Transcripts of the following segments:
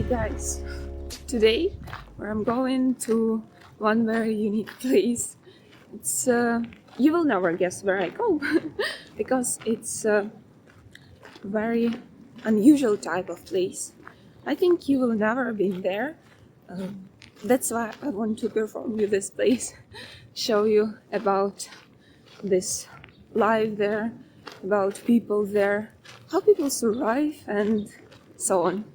guys, today I'm going to one very unique place. It's you will never guess where I go because it's a very unusual type of place. I think you will never been there. That's why I want to perform you this place, show you about this life there, about people there, how people survive, and so on.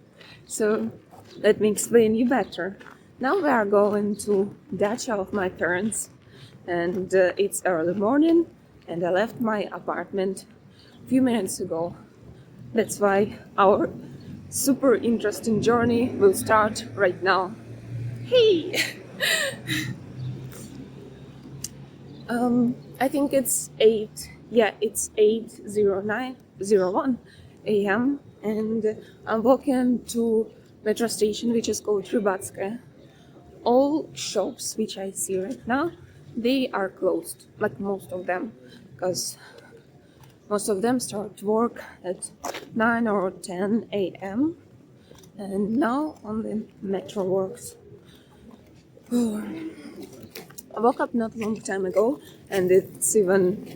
So let me explain you better. Now we are going to dacha of my parents, and it's early morning, and I left my apartment a few minutes ago. That's why our super interesting journey will start right now. Hey! I think it's 8:09:01 a.m. and I'm walking to metro station which is called Rybatskaya. All shops which I see right now, they are closed, like most of them, because most of them start work at 9 or 10 a.m. and now only metro works. I woke up not a long time ago, and it's even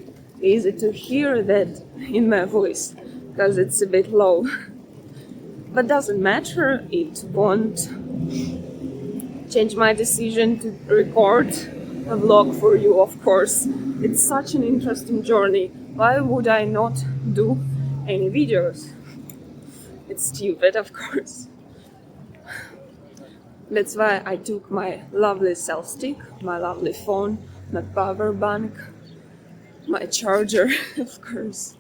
easy to hear that in my voice because it's a bit low. But doesn't matter, it won't change my decision to record a vlog for you, of course. It's such an interesting journey. Why would I not do any videos? It's stupid, of course. That's why I took my lovely self-stick, my lovely phone, my power bank, my charger, of course.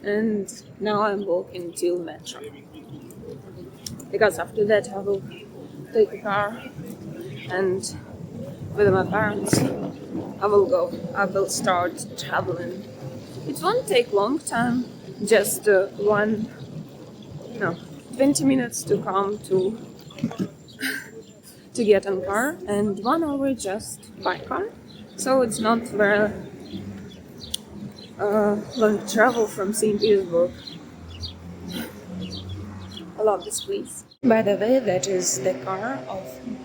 And now I'm walking till metro. Because after that I will take a car and with my parents I will start traveling. It won't take long time, just 20 minutes to come to get a car and 1 hour just by car, so it's not very long travel from St. Petersburg. I love this place. By the way, that is the car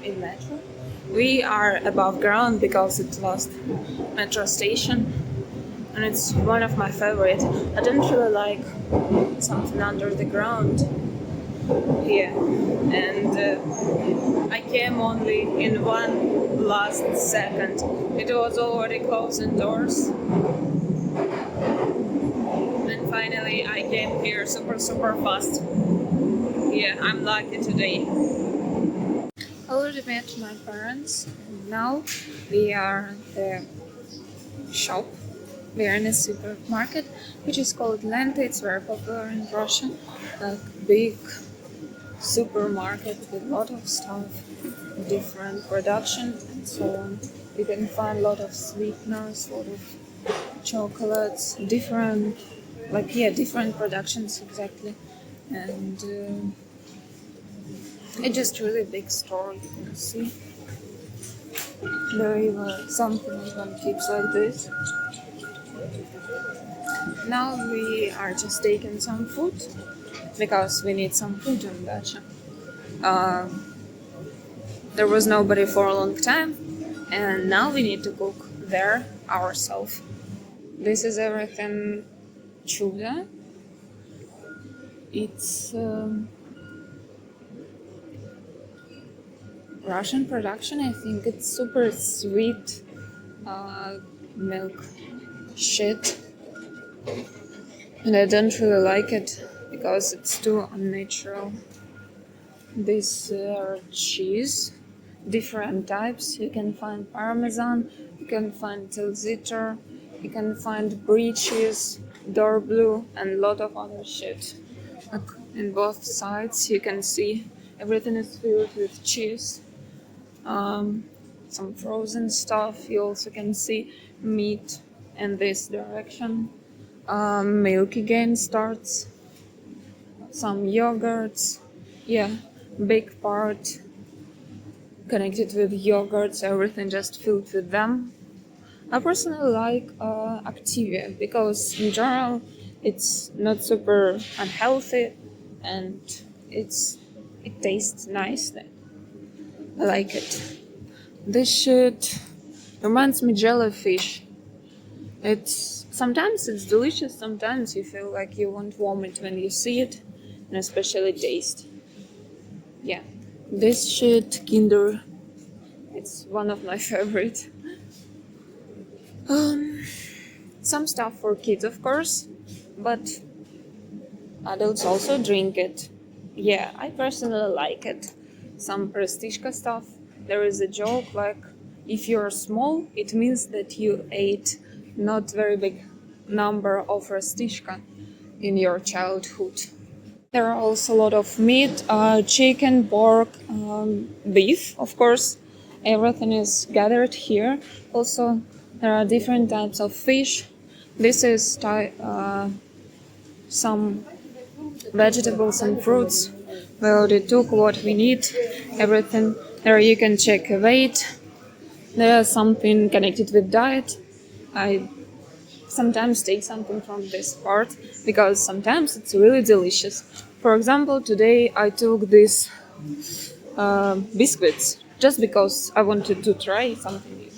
in metro. We are above ground because it's last metro station and it's one of my favorite. I don't really like something under the ground here, and I came only in one last second. It was already closing doors, and finally I came here super fast. Yeah, I'm lucky today. I already met my parents, and now we are at the shop. We are in a supermarket which is called Lenta. It's very popular in Russia, like big supermarket with a lot of stuff, different production and so on. You can find a lot of sweeteners, a lot of chocolates, different productions exactly. And it's just really big store, you can see. There even something even keeps like this. Now we are just taking some food because we need some food on dacha. There was nobody for a long time, and now we need to cook there ourselves. This is everything chuda. It's Russian production. I think it's super sweet milk shit, and I don't really like it because it's too unnatural. This cheese, different types. You can find Parmesan, you can find Tilsiter, you can find brie cheese, blue, and a lot of other shit. Look, in both sides you can see everything is filled with cheese. Some frozen stuff. You also can see meat in this direction. Milk again starts. Some yogurts. Yeah, big part connected with yogurts, everything just filled with them. I personally like Activia because in general it's not super unhealthy and it's It tastes nice. I like it. This shit reminds me jellyfish. It's sometimes it's delicious, sometimes you feel like you want vomit when you see it, and especially taste. Yeah. This shit Kinder, it's one of my favorite. Um some stuff for kids of course, but adults also drink it. Yeah, I personally like it. Some prestishka stuff. There is a joke like if you're small, it means that you ate not very big number of restishka in your childhood. There are also a lot of meat, chicken, pork, beef, of course. Everything is gathered here. Also, there are different types of fish. This is some vegetables and fruits. We already took what we need, everything. There you can check weight. There's something connected with diet. I sometimes take something from this part because sometimes it's really delicious. For example, today I took these biscuits just because I wanted to try something new.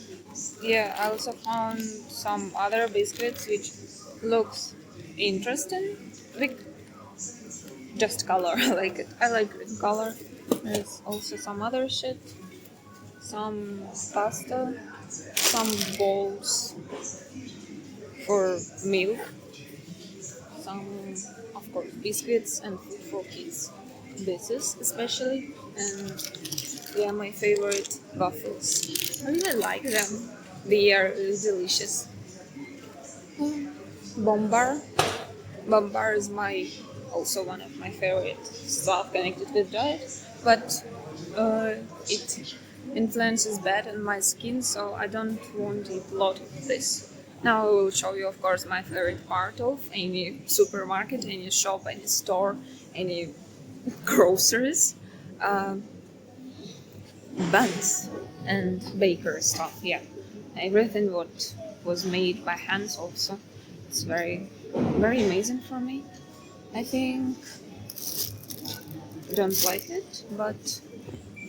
Yeah, I also found some other biscuits which looks interesting. Like just color. I like it. I like green color. There's also some other shit. Some pasta. Some bowls for milk. Some, of course, biscuits and food for kids. This is especially. And yeah, my favorite waffles. I really like them. They are really delicious. Bombar. Bombar is my also one of my favorite stuff connected with diet, but it influences bad on my skin, so I don't want to eat a lot of this. Now I will show you, of course, my favorite part of any supermarket, any shop, any store, any groceries. Um, Buns and baker stuff. Yeah, everything what was made by hands also. It's very amazing for me. I think I don't like it, but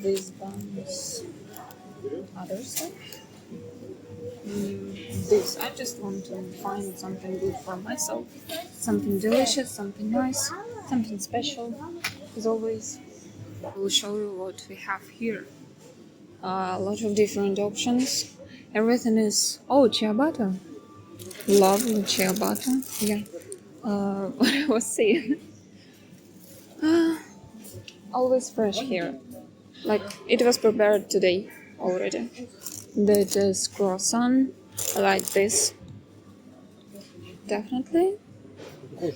these buns, other stuff. This I just want to find something good for myself, something delicious, something nice, something special. As always, I will show you what we have here. A lot of different options. Everything is ciabatta. Lovely ciabatta. Yeah. What I was saying. Always fresh here. Like it was prepared today already. That is croissant. I like this. Definitely.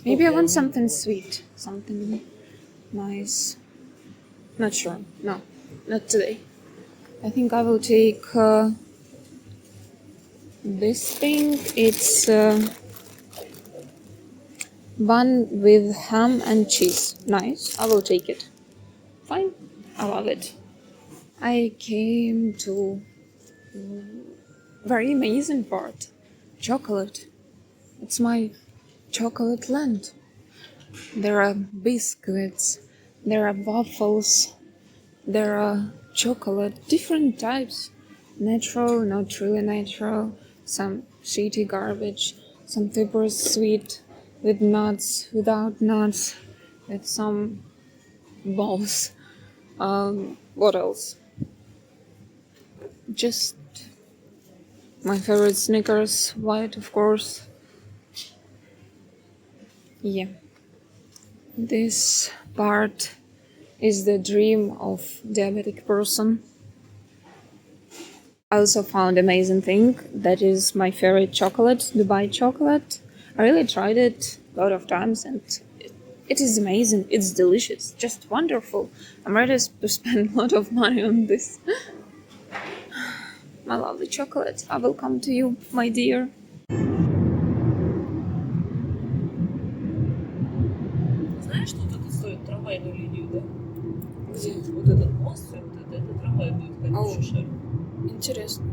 Maybe I want something sweet. Something nice. Not sure. No, not today. I think I will take this thing. It's bun with ham and cheese. Nice. I will take it. Fine. I love it. I came to very amazing part. Chocolate. It's my chocolate land. There are biscuits. There are waffles. There are chocolate, different types. Natural, not really natural. Some shitty garbage. Some super sweet with nuts, without nuts, with some balls. What else? Just my favorite Snickers, white of course. Yeah. This part is the dream of diabetic person. I also found amazing thing that is my favorite chocolate, Dubai chocolate. I really tried it a lot of times and it is amazing. It's delicious, just wonderful. I'm ready to spend a lot of money on this. My lovely chocolate. I will come to you, my dear. Знаешь, что вот это стоит трамвайную линию, да? Где? Вот этот мост, это трамвай будет ходить Ау. в Шишель. Интересно.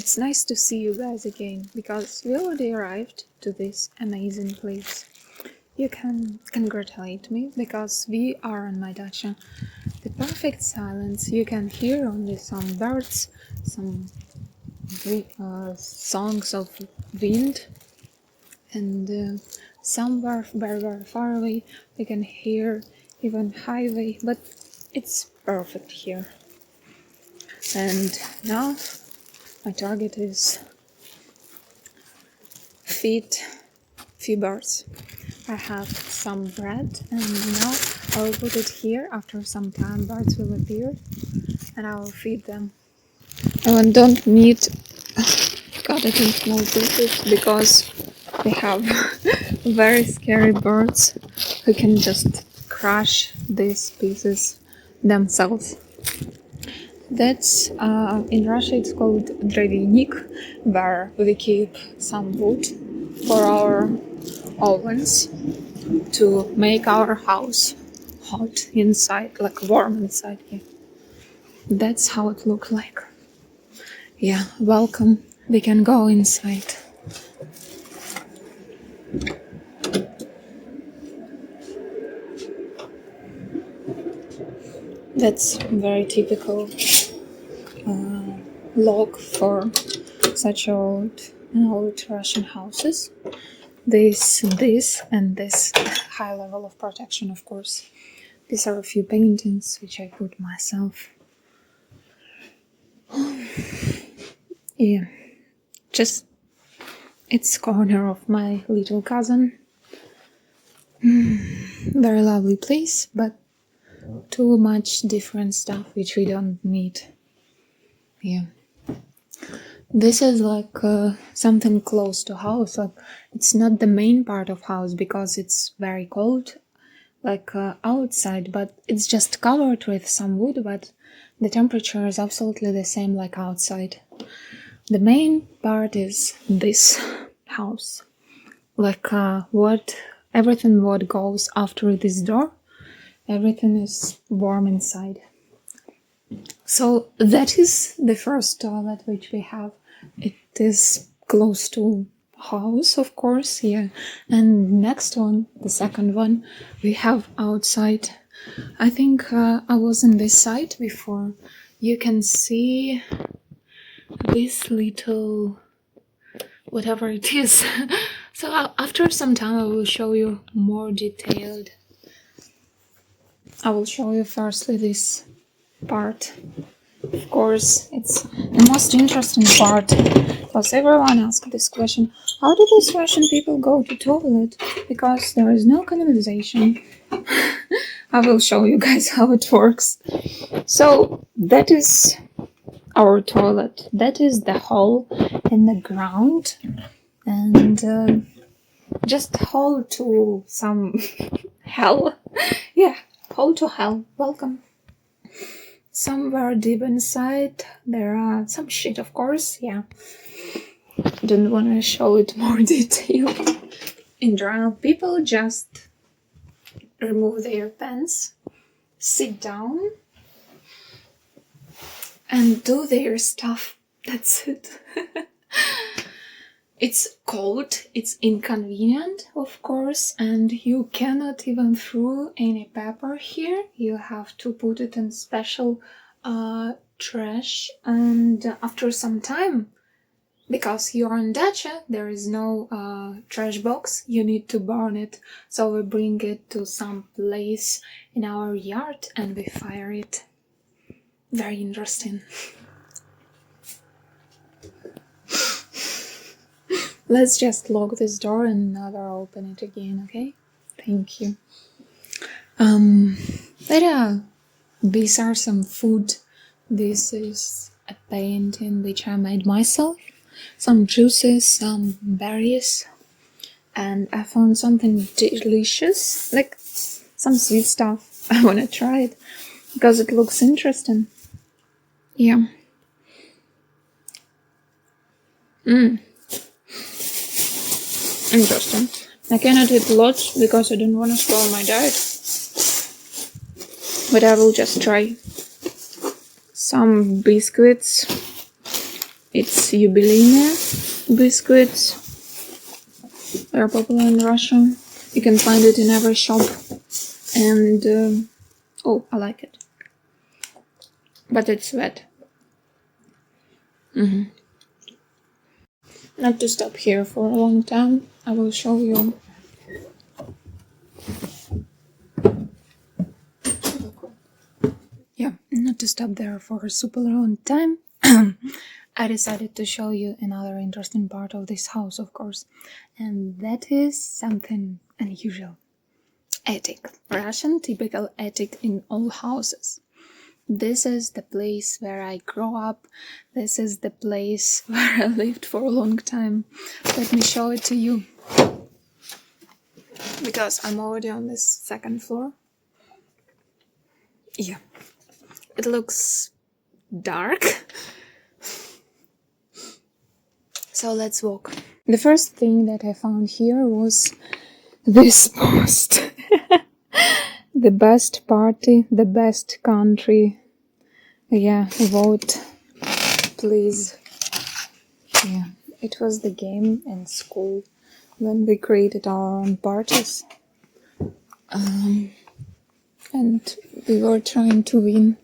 It's nice to see you guys again, because we already arrived to this amazing place. You can congratulate me, because we are on my dacha. The perfect silence. You can hear only some birds, some songs of wind, and somewhere very, very far away you can hear even highway, but it's perfect here. And now my target is feed few birds. I have some bread, and now I will put it here. After some time birds will appear and I will feed them. I don't need cut it in small pieces, because they have very scary birds who can just crush these pieces themselves. That's in Russia it's called dravyanik, where we keep some wood for our ovens to make our house hot inside, like warm inside here. That's how it looks like. Yeah, welcome. We can go inside. That's very typical log for such old Russian houses. This, and this high level of protection, of course. These are a few paintings which I put myself. Yeah, just it's corner of my little cousin. Very lovely place, but too much different stuff which we don't need. Yeah. This is like something close to house. Like it's not the main part of house because it's very cold, like outside, but it's just covered with some wood, but the temperature is absolutely the same like outside. The main part is this house, like everything what goes after this door, everything is warm inside. So that is the first toilet which we have. It is close to house, of course, yeah. And next one, the second one, we have outside. I think I was in this side before. You can see this little whatever it is. So after some time I will show you more detailed. I will show you firstly this part. Of course, it's the most interesting part, because everyone asks this question: how do these Russian people go to toilet? Because there is no canalization. I will show you guys how it works. So that is our toilet. That is the hole in the ground, and just hole to some hell. Yeah, hole to hell. Welcome. Somewhere deep inside there are some shit, of course, yeah. Don't want to show it more detail. In general, people just remove their pants, sit down, and do their stuff. That's it. It's cold, it's inconvenient, of course, and you cannot even throw any paper here. You have to put it in special trash, and after some time, because you're on dacha, there is no trash box, you need to burn it. So we bring it to some place in our yard and we fire it. Very interesting. Let's just lock this door and never open it again, okay? Thank you. These are some food. This is a painting which I made myself. Some juices, some berries, and I found something delicious, like some sweet stuff. I wanna try it because it looks interesting. Yeah. Interesting. I cannot eat lots because I don't want to spoil my diet. But I will just try some biscuits. It's jubileine biscuits. They're popular in Russia. You can find it in every shop. And oh, I like it. But it's wet. Not to stop here for a long time. I will show you. Yeah, not to stop there for a super long time. I decided to show you another interesting part of this house, of course, and that is something unusual. Attic. Russian typical attic in all houses. This is the place where I grew up. This is the place where I lived for a long time. Let me show it to you. Because I'm already on this second floor. Yeah. It looks dark. So let's walk. The first thing that I found here was this post. The best party, the best country. Yeah, vote, please. Yeah, it was the game in school when we created our own parties. And we were trying to win.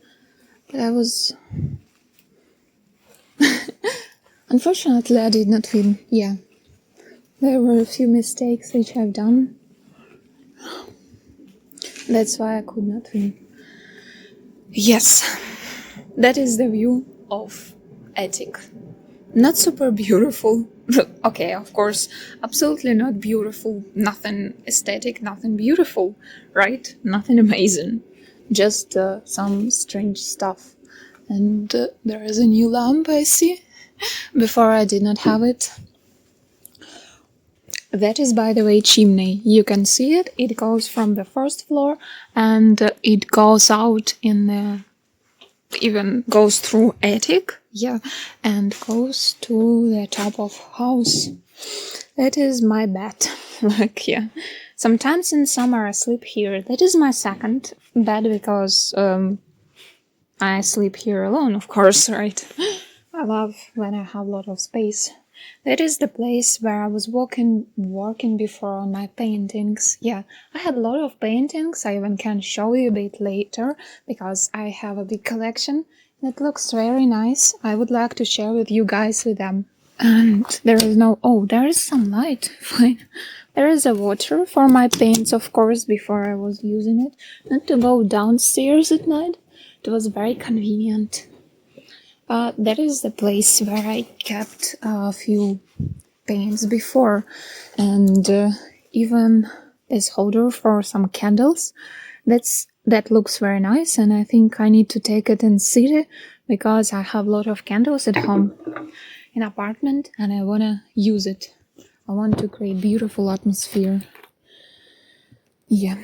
But I was... Unfortunately, I did not win. Yeah. There were a few mistakes which I've done. That's why I could not win. Yes. That is the view of attic. Not super beautiful. Okay, of course, absolutely not beautiful. Nothing aesthetic, nothing beautiful, right? Nothing amazing. Just some strange stuff. And there is a new lamp, I see. Before I did not have it. That is, by the way, chimney. You can see it. It goes from the first floor and it goes out in the... even goes through attic. Yeah. And goes to the top of house. That is my bed. Like, yeah. Sometimes in summer I sleep here. That is my second bed because I sleep here alone, of course, right? I love when I have a lot of space. That is the place where I was working before on my paintings. Yeah, I had a lot of paintings. I even can show you a bit later because I have a big collection. It looks very nice. I would like to share with you guys with them. And there is no... oh, there is some light. Fine. There is a water for my paints, of course, before I was using it. Not to go downstairs at night. It was very convenient. That is the place where I kept a few paints before, and even this holder for some candles. That looks very nice, and I think I need to take it in city because I have a lot of candles at home in apartment, and I wanna use it. I want to create beautiful atmosphere. Yeah,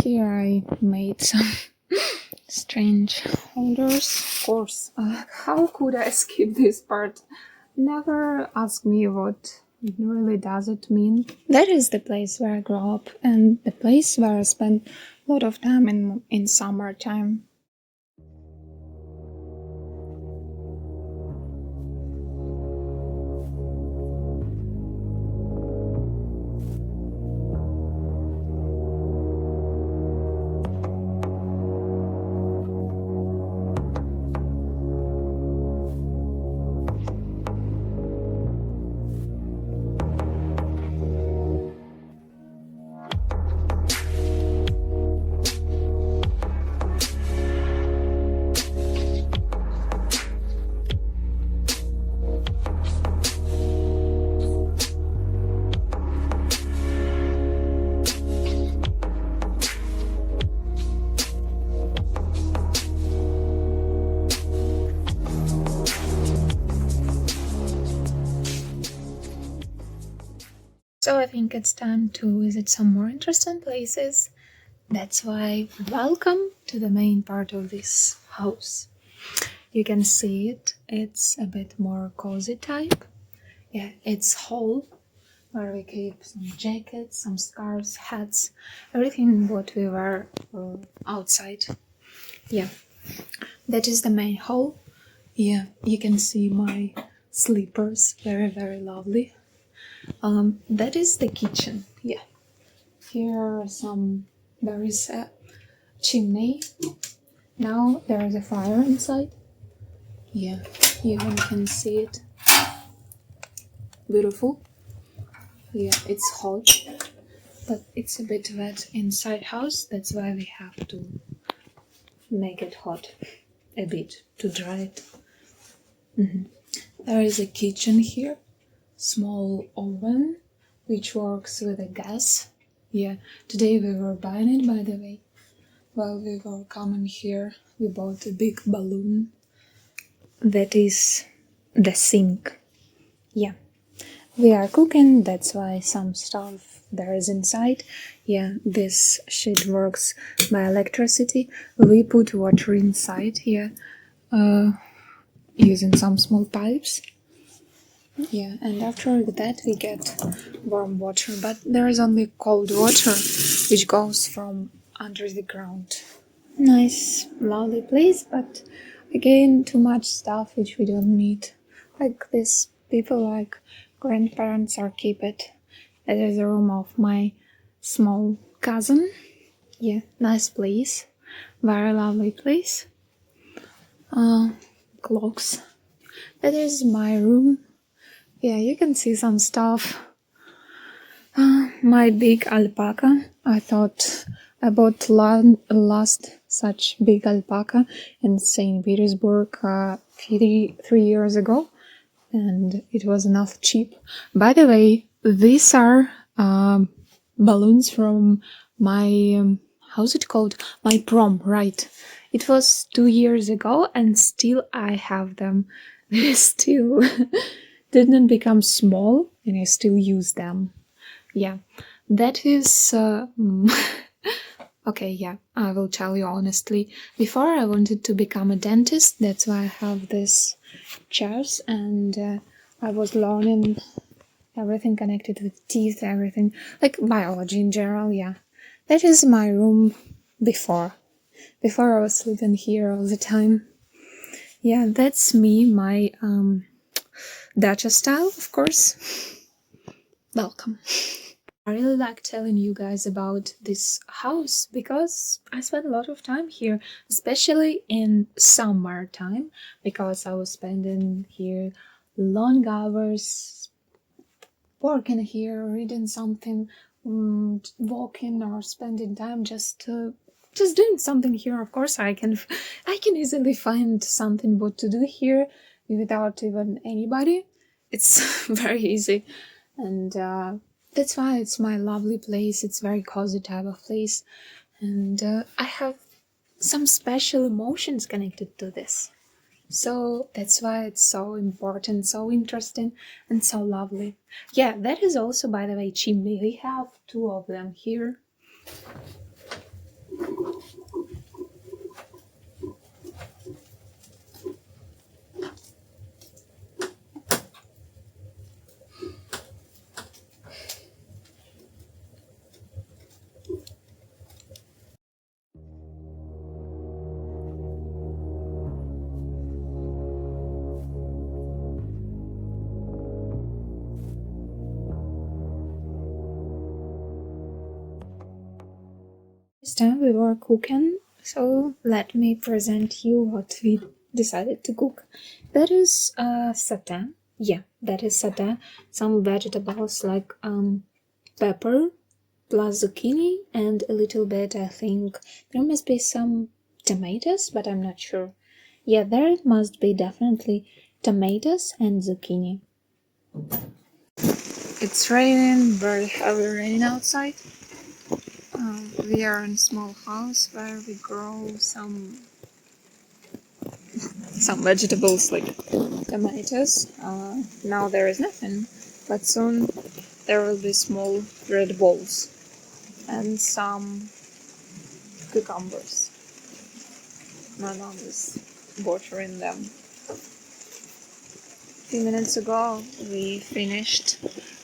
here I made some strange holders, of course. How could I skip this part? Never ask me what really does it mean. That is the place where I grew up and the place where I spent a lot of time in summertime. So I think it's time to visit some more interesting places. That's why welcome to the main part of this house. You can see it. It's a bit more cozy type. Yeah, it's hall where we keep some jackets, some scarves, hats, everything what we wear outside. Yeah, that is the main hall. Yeah, you can see my sleepers. Very lovely. That is the kitchen. Yeah. Here there is a chimney. Now there is a fire inside. Yeah, you even can see it. Beautiful. Yeah, it's hot, but it's a bit wet inside house. That's why we have to make it hot a bit to dry it. There is a kitchen here, small oven, which works with a gas. Yeah, today we were buying it, by the way. While we were coming here, we bought a big balloon. That is the sink. Yeah. We are cooking, that's why some stuff there is inside. Yeah, this shit works by electricity. We put water inside here, using some small pipes. Yeah, and after that we get warm water, but there is only cold water which goes from under the ground. Nice, lovely place, but again, too much stuff which we don't need. Like this, people like grandparents are keep it. It is the room of my small cousin. Yeah, nice place, very lovely place. Clocks. That is my room. Yeah, you can see some stuff. My big alpaca. I thought I bought last such big alpaca in St. Petersburg 3 years ago, and it was not cheap. By the way, these are balloons from my how's it called? My prom, right? It was 2 years ago, and still I have them. They still didn't become small, and I still use them. Yeah, that is okay. Yeah, I will tell you honestly. Before I wanted to become a dentist, that's why I have this chairs, and I was learning everything connected with teeth, everything like biology in general. Yeah, that is my room before I was sleeping here all the time. Yeah, that's me, my dacha style, of course. Welcome. I really like telling you guys about this house because I spent a lot of time here, especially in summer time, because I was spending here long hours working here, reading something, walking or spending time just doing something here. Of course, I can easily find something what to do here without even anybody. It's very easy, and that's why it's my lovely place. It's very cozy type of place, and I have some special emotions connected to this. So that's why it's so important, so interesting, and so lovely. Yeah, that is also, by the way, chimney. We have 2 of them here. This time we were cooking, so let me present you what we decided to cook. That is satay. Yeah, that is satay. Some vegetables like pepper plus zucchini and a little bit, I think there must be some tomatoes, but I'm not sure. Yeah, there must be definitely tomatoes and zucchini. It's raining, very heavy rain outside. We are in a small house where we grow some vegetables like tomatoes. Now there is nothing, but soon there will be small red balls and some cucumbers. My mom is watering them. A few minutes ago we finished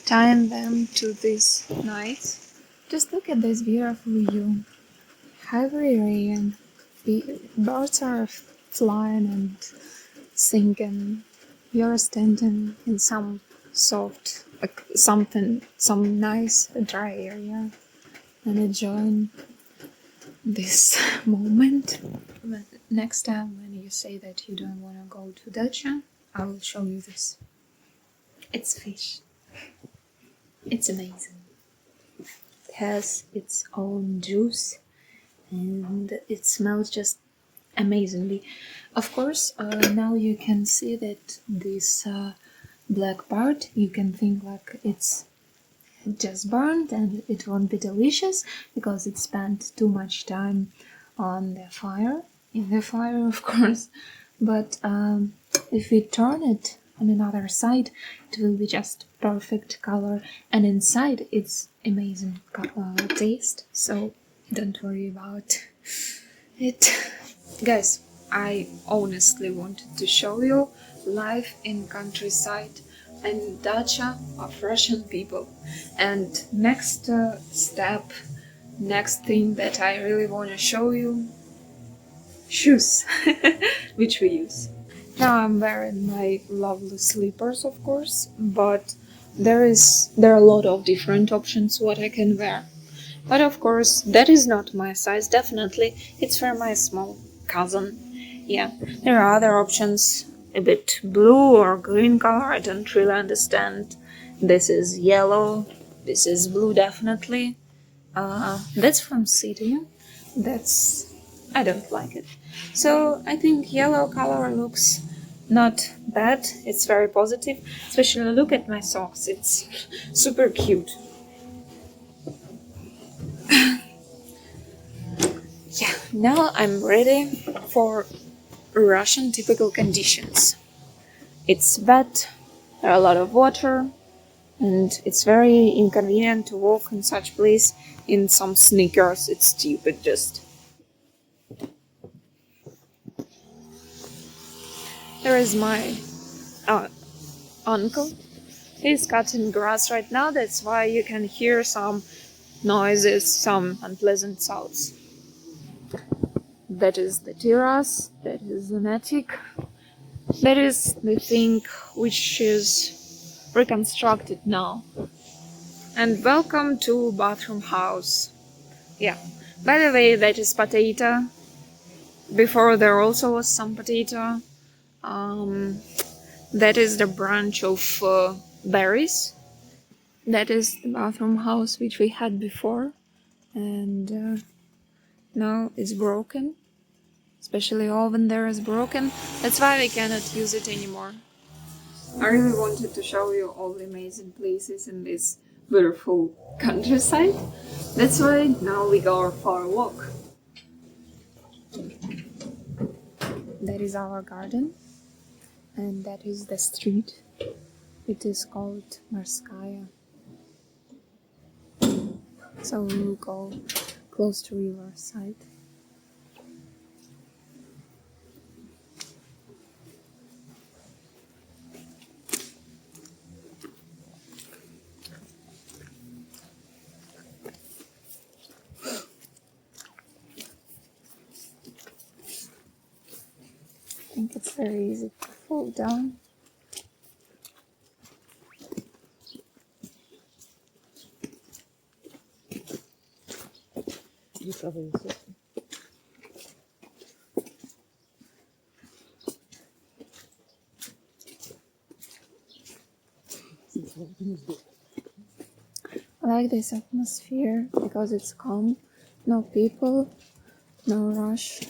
tying them to this night. Just look at this beautiful view. Heavy rain. Birds are flying and singing. you're standing in some soft, like some nice dry area and enjoying this moment. But next time when you say that you don't want to go to dacha, I will show you this. It's fish. It's amazing. It has its own juice and it smells just amazingly. Of course, now you can see that this black part, you can think like it's just burned and it won't be delicious because it spent too much time on the fire, in the fire of course. But if we turn it on another side, it will be just perfect color, and inside it's amazing taste, so don't worry about it. Guys, I honestly wanted to show you life in countryside and dacha of Russian people. And next step, next thing that I really want to show you, shoes, which we use. Now I'm wearing my lovely slippers, of course, but there are a lot of different options what I can wear. But of course, that is not my size, definitely. It's for my small cousin. Yeah, there are other options, a bit blue or green color, I don't really understand. This is yellow, this is blue, definitely. That's from City. I don't like it. So I think yellow color looks not bad. It's very positive. Especially look at my socks. It's super cute. Yeah, now I'm ready for Russian typical conditions. It's wet, there are a lot of water, and it's very inconvenient to walk in such place in some sneakers. It's stupid just. There is my uncle. He's cutting grass right now, that's why you can hear some noises, some unpleasant sounds. That is the terrace, that is an attic, that is the thing which is reconstructed now. And welcome to bathroom house. Yeah, by the way, that is potato. Before there also was some potato. That is the branch of berries. That is the bathroom house which we had before, and now it's broken. Especially oven there is broken. That's why we cannot use it anymore. I really wanted to show you all the amazing places in this beautiful countryside. That's why now we go for a walk. That is our garden, and that is the street. It is called Marskaya. So we will go close to riverside. I think it's very easy to fall down. I like this atmosphere because it's calm, no people, no rush.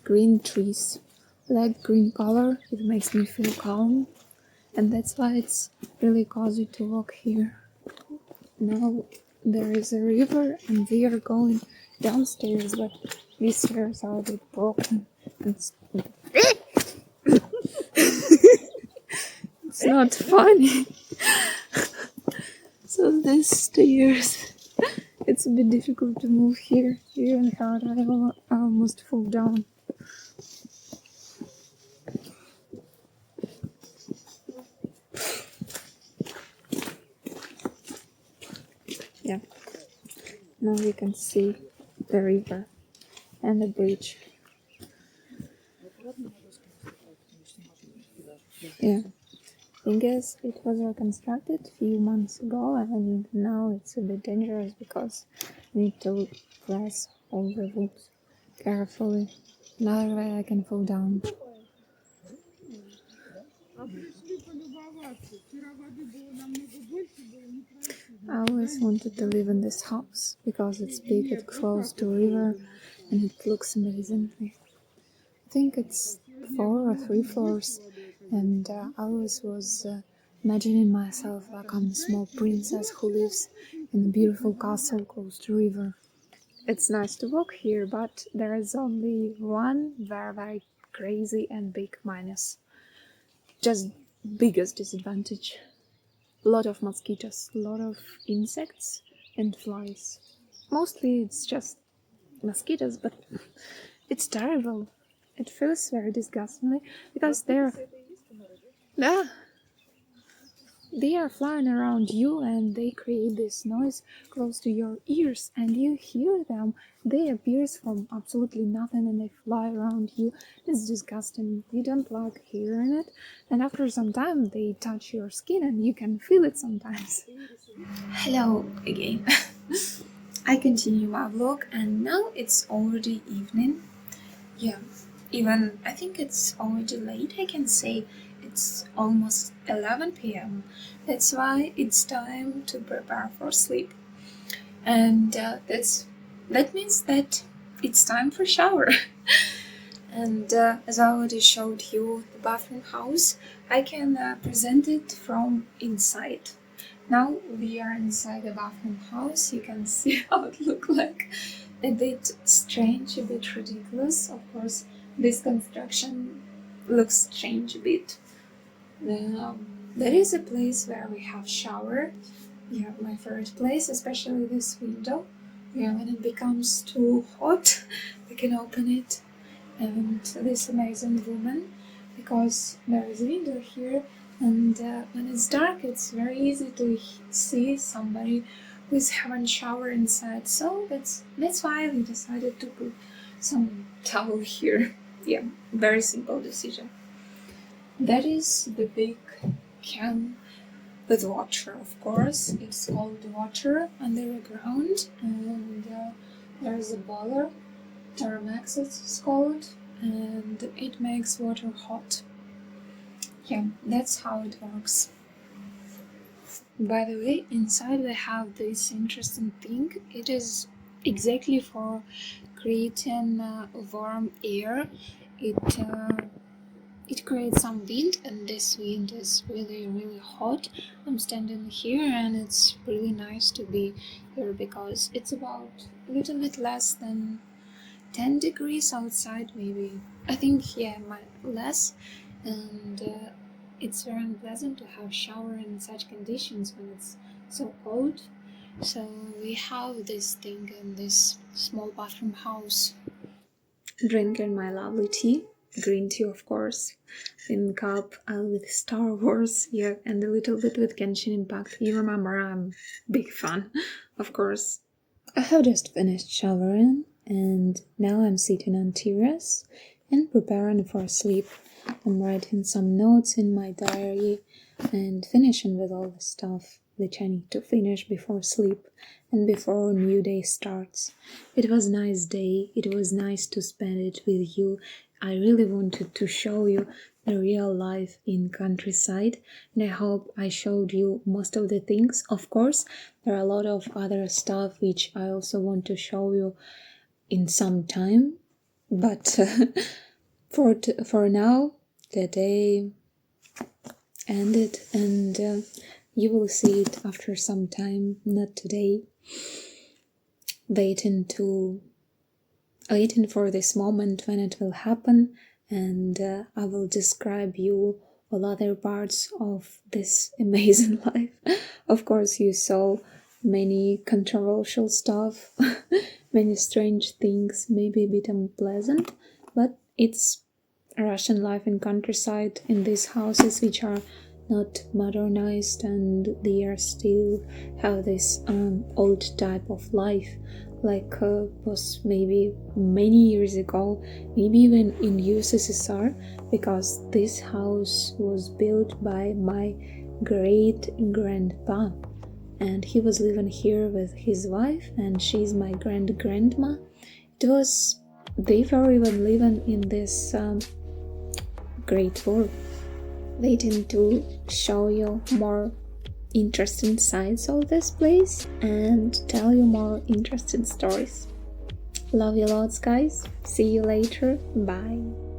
Green trees, I like green color, it makes me feel calm, and that's why it's really cozy to walk here. Now there is a river and we are going downstairs, but these stairs are a bit broken. It's not funny. So these stairs, it's a bit difficult to move here. Even hard, I almost fall down. Yeah, now you can see the river and the bridge. Yeah. Thing is, it was reconstructed a few months ago, and now it's a bit dangerous because you need to press all the wood carefully. Another way I can fall down. I always wanted to live in this house because it's big, it's close to river, and it looks amazing. I think it's 4 or 3 floors, and I always was imagining myself like I'm a small princess who lives in a beautiful castle close to river. It's nice to walk here, but there is only one very crazy and big minus. Just biggest disadvantage. A lot of mosquitoes, a lot of insects and flies. Mostly it's just mosquitoes, but it's terrible. It feels very disgustingly because yeah, they are flying around you and they create this noise close to your ears and you hear them. They appear from absolutely nothing and they fly around you. It's disgusting. You don't like hearing it. And after some time they touch your skin and you can feel it sometimes. Hello again. I continue my vlog and now it's already evening. Yeah, even I think it's already late, I can say. It's almost 11 p.m. That's why it's time to prepare for sleep. And that means that it's time for shower. And as I already showed you the bathroom house, I can present it from inside. Now we are inside the bathroom house. You can see how it looks like. A bit strange, a bit ridiculous. Of course, this construction looks strange a bit. There is a place where we have shower. Yeah, my favorite place, especially this window. Yeah, when it becomes too hot, we can open it. And this amazing woman, because there is a window here, and when it's dark, it's very easy to see somebody who is having shower inside. So that's why we decided to put some towel here. Yeah, very simple decision. That is the big can with water, of course. It's called water underground, and there's a boiler, Thermax it's called, and it makes water hot. Yeah, that's how it works. By the way, inside we have this interesting thing. It is exactly for creating warm air. It creates some wind, and this wind is really hot. I'm standing here and it's really nice to be here because it's about a little bit less than 10 degrees outside, maybe. I think, yeah, less. And it's very unpleasant to have shower in such conditions when it's so cold. So we have this thing in this small bathroom house. Drinking my lovely tea, green tea of course, in cup with Star Wars, yeah, and a little bit with Genshin Impact. You remember I'm big fan, of course. I have just finished showering and now I'm sitting on terrace and preparing for sleep. I'm writing some notes in my diary and finishing with all the stuff which I need to finish before sleep and before a new day starts. It was a nice day. It was nice to spend it with you. I really wanted to show you the real life in countryside, and I hope I showed you most of the things. Of course, there are a lot of other stuff which I also want to show you in some time, but for now the day ended, and you will see it after some time, not today. Waiting for this moment when it will happen, and I will describe you all other parts of this amazing life. Of course, you saw many controversial stuff, many strange things, maybe a bit unpleasant, but it's Russian life in countryside in these houses which are not modernized, and they are still have this old type of life, like was maybe many years ago, maybe even in USSR, because this house was built by my great grandpa, and he was living here with his wife, and she's my grandma. They were even living in this great world, waiting to show you more interesting sides of this place and tell you more interesting stories. Love you lots, guys. See you later. Bye.